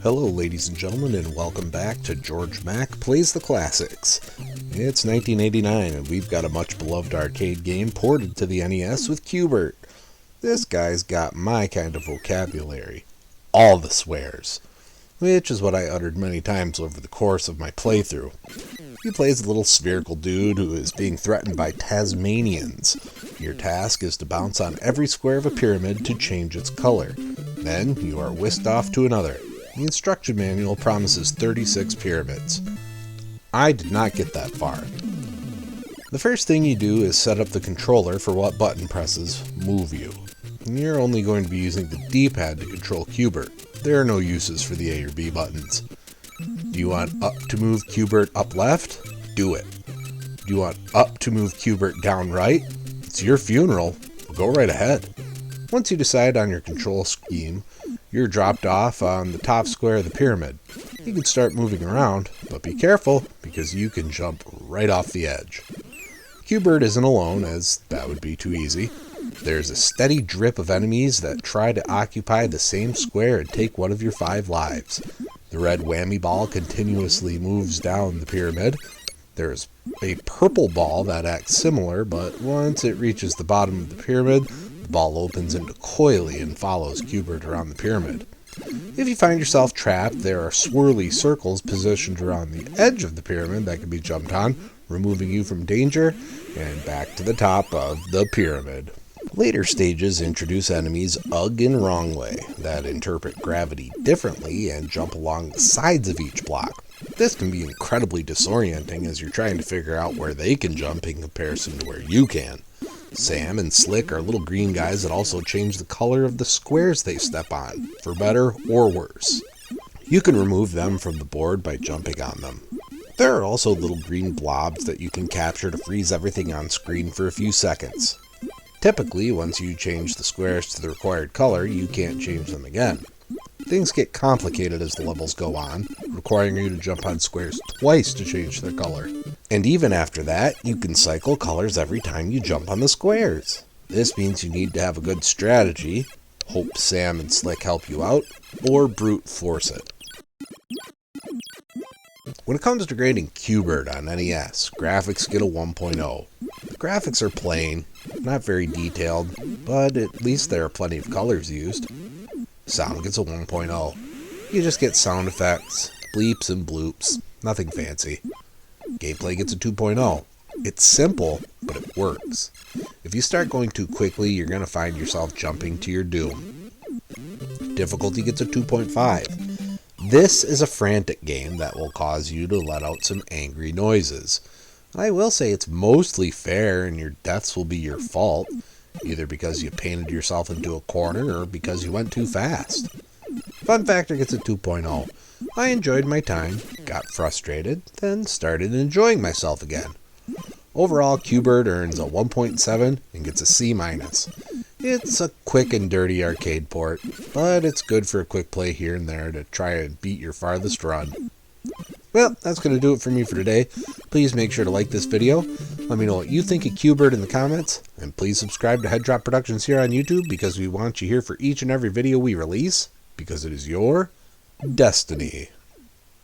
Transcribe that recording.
Hello ladies and gentlemen, and welcome back to Georg Mack Plays the Classics. It's 1989 and we've got a much beloved arcade game ported to the NES with Bert. This guy's got my kind of vocabulary. All the swears. Which is what I uttered many times over the course of my playthrough. He plays a little spherical dude who is being threatened by Tasmanians. Your task is to bounce on every square of a pyramid to change its color. Then you are whisked off to another. The instruction manual promises 36 pyramids. I did not get that far. The first thing you do is set up the controller for what button presses move you. You're only going to be using the D-pad to control Bert. There are no uses for the A or B buttons. Do you want up to move Bert up left? Do it. Do you want up to move Bert down right? It's your funeral. Go right ahead. Once you decide on your control scheme, you're dropped off on the top square of the pyramid. You can start moving around, but be careful because you can jump right off the edge. Bert isn't alone, as that would be too easy. There's a steady drip of enemies that try to occupy the same square and take one of your 5 lives. The red whammy ball continuously moves down the pyramid. There's a purple ball that acts similar, but once it reaches the bottom of the pyramid, the ball opens into coily and follows Bert around the pyramid. If you find yourself trapped, there are swirly circles positioned around the edge of the pyramid that can be jumped on, removing you from danger, and back to the top of the pyramid. Later stages introduce enemies Ugg and Wrongway that interpret gravity differently and jump along the sides of each block. This can be incredibly disorienting as you're trying to figure out where they can jump in comparison to where you can. Sam and Slick are little green guys that also change the color of the squares they step on, for better or worse. You can remove them from the board by jumping on them. There are also little green blobs that you can capture to freeze everything on screen for a few seconds. Typically, once you change the squares to the required color, you can't change them again. Things get complicated as the levels go on, requiring you to jump on squares twice to change their color. And even after that, you can cycle colors every time you jump on the squares. This means you need to have a good strategy, hope Sam and Slick help you out, or brute force it. When it comes to grading Bert on NES, graphics get a 1.0. The graphics are plain, not very detailed, but at least there are plenty of colors used. Sound gets a 1.0. You just get sound effects, bleeps and bloops, nothing fancy. Gameplay gets a 2.0. It's simple, but it works. If you start going too quickly, you're going to find yourself jumping to your doom. Difficulty gets a 2.5. This is a frantic game that will cause you to let out some angry noises. I will say it's mostly fair and your deaths will be your fault, either because you painted yourself into a corner or because you went too fast. Fun factor gets a 2.0. I enjoyed my time, got frustrated, then started enjoying myself again. Overall, Bert earns a 1.7 and gets a C-. It's a quick and dirty arcade port, but it's good for a quick play here and there to try and beat your farthest run. Well, that's going to do it for me for today. Please make sure to like this video. Let me know what you think of Bert in the comments. And please subscribe to Head Drop Productions here on YouTube because we want you here for each and every video we release, because it is your destiny.